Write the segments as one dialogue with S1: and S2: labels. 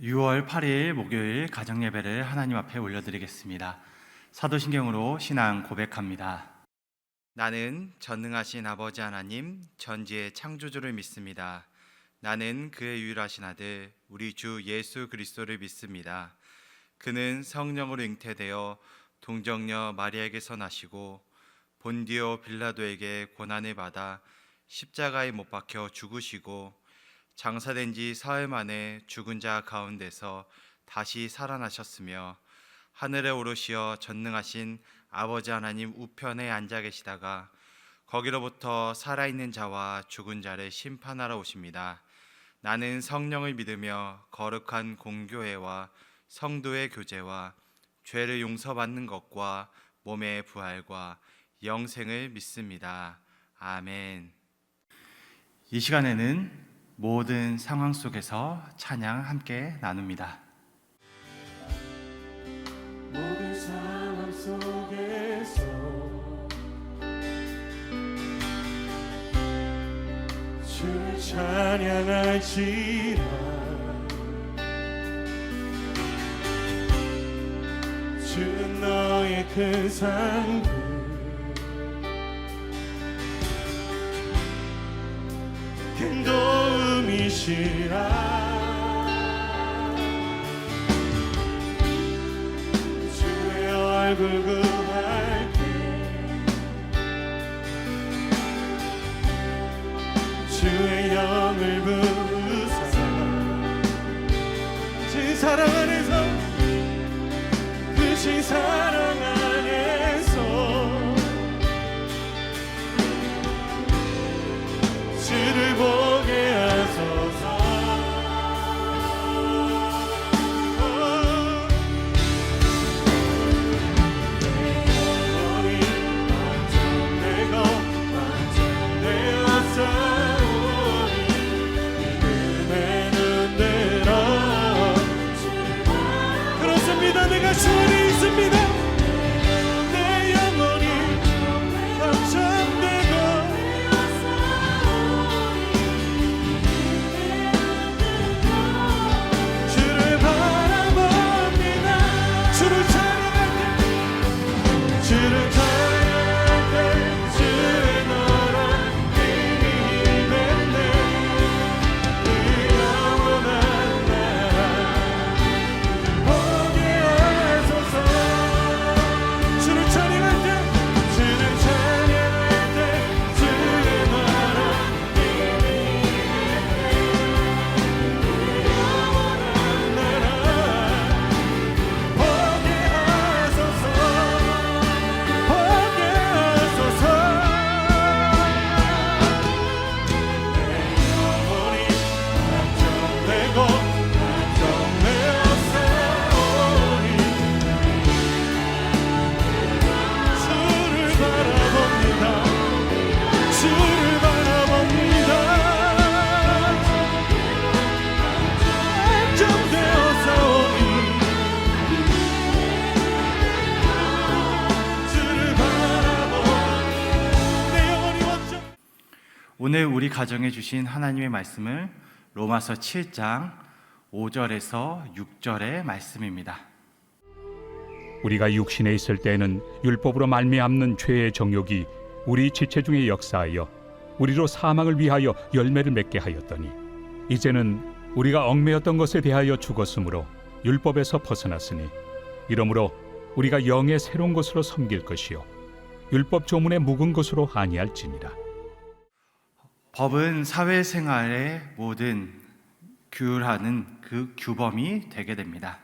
S1: 6월 8일 목요일 가정예배를 하나님 앞에 올려드리겠습니다. 사도신경으로 신앙 고백합니다. 나는 전능하신 아버지 하나님 전지의 창조주를 믿습니다. 나는 그의 유일하신 아들 우리 주 예수 그리스도를 믿습니다. 그는 성령으로 잉태되어 동정녀 마리아에게서 나시고 본디오 빌라도에게 고난을 받아 십자가에 못 박혀 죽으시고 장사된 지 사흘 만에 죽은 자 가운데서 다시 살아나셨으며 하늘에 오르시어 전능하신 아버지 하나님 우편에 앉아 계시다가 거기로부터 살아있는 자와 죽은 자를 심판하러 오십니다. 나는 성령을 믿으며 거룩한 공교회와 성도의 교제와 죄를 용서받는 것과 몸의 부활과 영생을 믿습니다. 아멘. 이 시간에는 모든 상황 속에서 찬양 함께 나눕니다.
S2: 모든 상황 속에서 주를 찬양할지라. 주는 너의 큰 상급 큰 도움이시라. 주의 얼굴 구할게. 주의 영을 부으사 주 사랑 안에서 그 사랑 안에서 주를 보게 하소서. 영원히 완전되고 완전되었사오니 믿음의 눈 들어. 그렇습니다. 내가 주원이 있습니다. 내 영혼이 감정되고 주를 바라봅니다. 주를 찬양할 때 주를 찬양할 때 주의 너란 힘이 맺네. 그 영원한 나라 보게 하소서. 주를 찬양할 때 주를 찬양할 때 주의 나라 힘이 영원한 나라 보게 하소서. 보게 하소서. 내 영혼이 안정되고 안정되었사오니 주를 바라봅니다. 주를 바라봅니다. 안정되었사오니 주를 바라보. 내 영혼이 완전.
S1: 오늘 우리 가정에 주신 하나님의 말씀을 로마서 7장 5절에서 6절의 말씀입니다.
S3: 우리가 육신에 있을 때에는 율법으로 말미암는 죄의 정욕이 우리 지체 중에 역사하여 우리로 사망을 위하여 열매를 맺게 하였더니 이제는 우리가 얽매였던 것에 대하여 죽었으므로 율법에서 벗어났으니 이러므로 우리가 영의 새로운 것으로 섬길 것이요 율법 조문의 묵은 것으로 아니할지니라.
S1: 법은 사회생활의 모든 규율하는 그 규범이 되게 됩니다.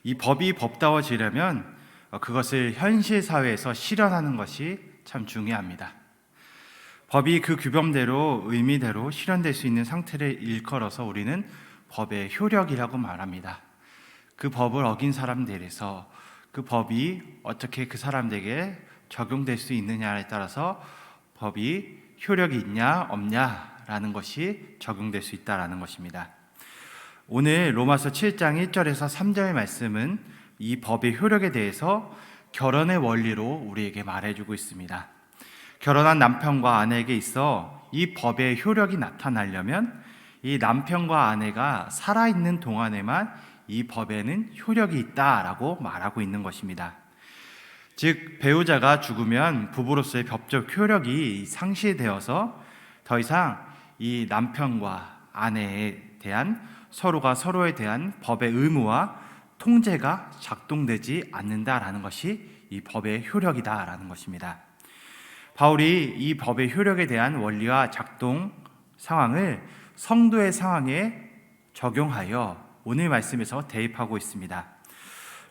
S1: 이 법이 법다워지려면 그것을 현실 사회에서 실현하는 것이 참 중요합니다. 법이 그 규범대로 의미대로 실현될 수 있는 상태를 일컬어서 우리는 법의 효력이라고 말합니다. 그 법을 어긴 사람들에서 그 법이 어떻게 그 사람들에게 적용될 수 있느냐에 따라서 법이 효력이 있냐 없냐라는 것이 적용될 수 있다라는 것입니다. 오늘 로마서 7장 1절에서 3절의 말씀은 이 법의 효력에 대해서 결혼의 원리로 우리에게 말해주고 있습니다. 결혼한 남편과 아내에게 있어 이 법의 효력이 나타나려면 이 남편과 아내가 살아있는 동안에만 이 법에는 효력이 있다라고 말하고 있는 것입니다. 즉 배우자가 죽으면 부부로서의 법적 효력이 상실되어서 더 이상 이 남편과 아내에 대한 서로가 서로에 대한 법의 의무와 통제가 작동되지 않는다라는 것이 이 법의 효력이다라는 것입니다. 바울이 이 법의 효력에 대한 원리와 작동 상황을 성도의 상황에 적용하여 오늘 말씀에서 대입하고 있습니다.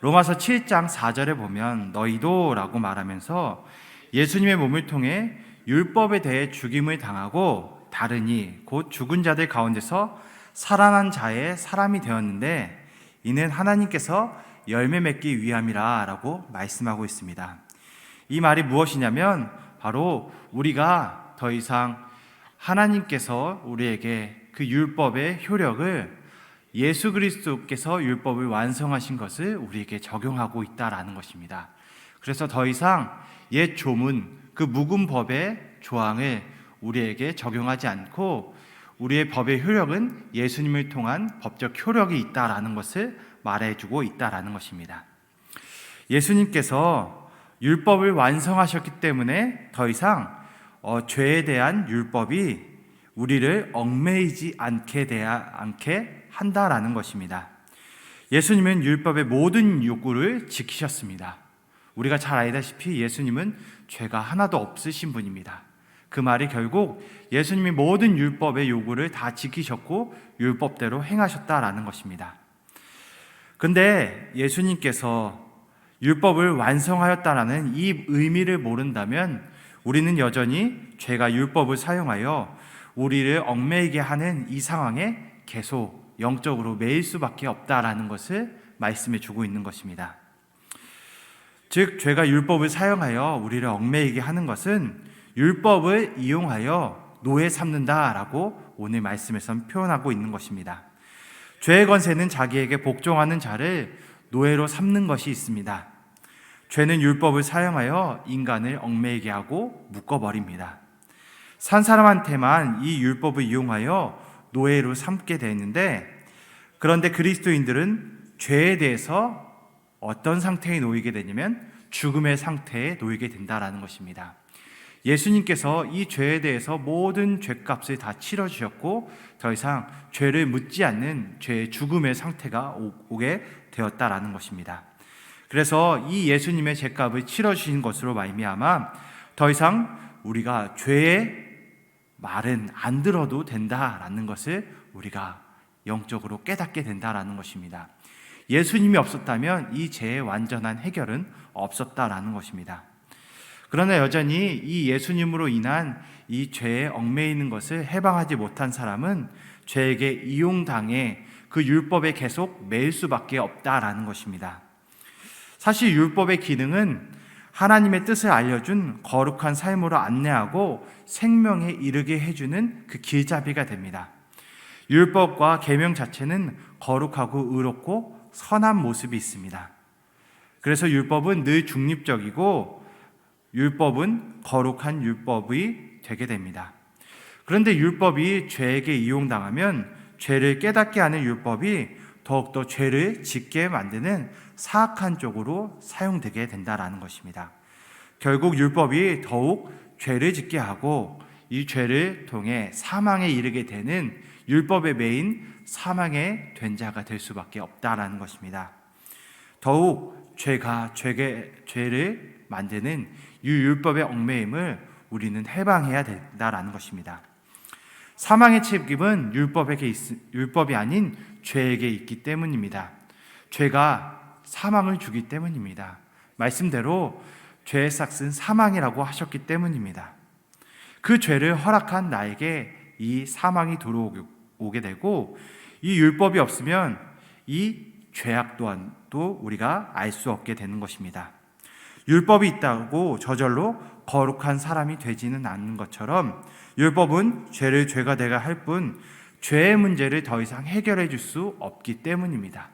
S1: 로마서 7장 4절에 보면 너희도 라고 말하면서 예수님의 몸을 통해 율법에 대해 죽임을 당하고 다르니 곧 죽은 자들 가운데서 살아난 자의 사람이 되었는데 이는 하나님께서 열매 맺기 위함이라 라고 말씀하고 있습니다. 이 말이 무엇이냐면 바로 우리가 더 이상 하나님께서 우리에게 그 율법의 효력을 예수 그리스도께서 율법을 완성하신 것을 우리에게 적용하고 있다라는 것입니다. 그래서 더 이상 옛 조문, 그 묵은 법의 조항을 우리에게 적용하지 않고 우리의 법의 효력은 예수님을 통한 법적 효력이 있다라는 것을 말해주고 있다라는 것입니다. 예수님께서 율법을 완성하셨기 때문에 더 이상 죄에 대한 율법이 우리를 얽매이지 않게 한다라는 것입니다. 예수님은 율법의 모든 요구를 지키셨습니다. 우리가 잘 알다시피 예수님은 죄가 하나도 없으신 분입니다. 그 말이 결국 예수님이 모든 율법의 요구를 다 지키셨고 율법대로 행하셨다라는 것입니다. 근데 예수님께서 율법을 완성하였다라는 이 의미를 모른다면 우리는 여전히 죄가 율법을 사용하여 우리를 얽매이게 하는 이 상황에 계속 영적으로 매일 수밖에 없다라는 것을 말씀해 주고 있는 것입니다. 즉 죄가 율법을 사용하여 우리를 얽매이게 하는 것은 율법을 이용하여 노예 삼는다라고 오늘 말씀에서 표현하고 있는 것입니다. 죄의 권세는 자기에게 복종하는 자를 노예로 삼는 것이 있습니다. 죄는 율법을 사용하여 인간을 얽매이게 하고 묶어버립니다. 산 사람한테만 이 율법을 이용하여 노예로 삼게 되는데, 그런데 그리스도인들은 죄에 대해서 어떤 상태에 놓이게 되냐면 죽음의 상태에 놓이게 된다라는 것입니다. 예수님께서 이 죄에 대해서 모든 죄값을 다 치러주셨고 더 이상 죄를 묻지 않는 죄의 죽음의 상태가 오게 되었다라는 것입니다. 그래서 이 예수님의 죄값을 치러주신 것으로 말미암아 더 이상 우리가 죄의 말은 안 들어도 된다라는 것을 우리가 영적으로 깨닫게 된다라는 것입니다. 예수님이 없었다면 이 죄의 완전한 해결은 없었다라는 것입니다. 그러나 여전히 이 예수님으로 인한 이 죄에 얽매이는 것을 해방하지 못한 사람은 죄에게 이용당해 그 율법에 계속 매일 수밖에 없다라는 것입니다. 사실 율법의 기능은 하나님의 뜻을 알려준 거룩한 삶으로 안내하고 생명에 이르게 해주는 그 길잡이가 됩니다. 율법과 계명 자체는 거룩하고 의롭고 선한 모습이 있습니다. 그래서 율법은 늘 중립적이고 율법은 거룩한 율법이 되게 됩니다. 그런데 율법이 죄에게 이용당하면 죄를 깨닫게 하는 율법이 더욱더 죄를 짓게 만드는 사악한 쪽으로 사용되게 된다는 것입니다. 결국 율법이 더욱 죄를 짓게 하고 이 죄를 통해 사망에 이르게 되는 율법의 매인 사망의 된 자가 될 수밖에 없다라는 것입니다. 더욱 죄를 만드는 이 율법의 얽매임을 우리는 해방해야 된다라는 것입니다. 사망의 책임은 율법이 아닌 죄에게 있기 때문입니다. 죄가 사망을 주기 때문입니다. 말씀대로 죄의 삭은 사망이라고 하셨기 때문입니다. 그 죄를 허락한 나에게 이 사망이 들어오게 되고 이 율법이 없으면 이 죄악 또한도 우리가 알 수 없게 되는 것입니다. 율법이 있다고 저절로 거룩한 사람이 되지는 않는 것처럼 율법은 죄를 죄가 되게 할 뿐 죄의 문제를 더 이상 해결해 줄 수 없기 때문입니다.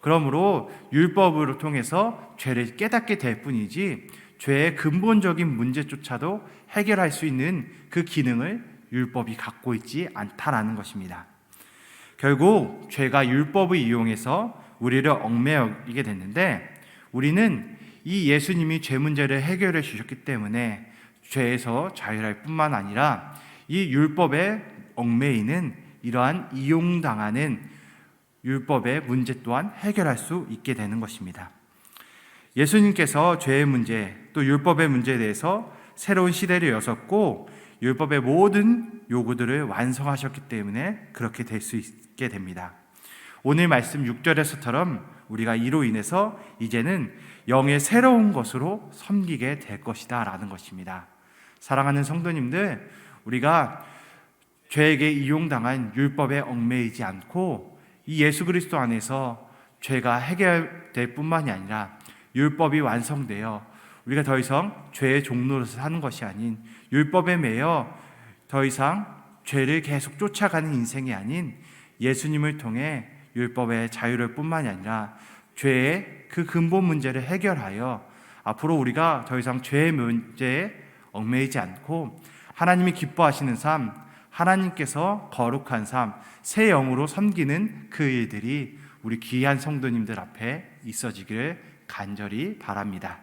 S1: 그러므로 율법으로 통해서 죄를 깨닫게 될 뿐이지 죄의 근본적인 문제조차도 해결할 수 있는 그 기능을 율법이 갖고 있지 않다라는 것입니다. 결국 죄가 율법을 이용해서 우리를 얽매이게 됐는데, 우리는 이 예수님이 죄 문제를 해결해 주셨기 때문에 죄에서 자유할 뿐만 아니라 이 율법에 얽매이는 이러한 이용당하는 율법의 문제 또한 해결할 수 있게 되는 것입니다. 예수님께서 죄의 문제 또 율법의 문제에 대해서 새로운 시대를 여셨고 율법의 모든 요구들을 완성하셨기 때문에 그렇게 될 수 있게 됩니다. 오늘 말씀 6절에서처럼 우리가 이로 인해서 이제는 영의 새로운 것으로 섬기게 될 것이다 라는 것입니다. 사랑하는 성도님들, 우리가 죄에게 이용당한 율법에 얽매이지 않고 이 예수 그리스도 안에서 죄가 해결될 뿐만이 아니라 율법이 완성되어 우리가 더 이상 죄의 종로로서 사는 것이 아닌, 율법에 매여 더 이상 죄를 계속 쫓아가는 인생이 아닌 예수님을 통해 율법의 자유를 뿐만이 아니라 죄의 그 근본 문제를 해결하여 앞으로 우리가 더 이상 죄의 문제에 얽매이지 않고 하나님이 기뻐하시는 삶, 하나님께서 거룩한 삶, 새 영으로 섬기는 그 일들이 우리 귀한 성도님들 앞에 있어지기를 간절히 바랍니다.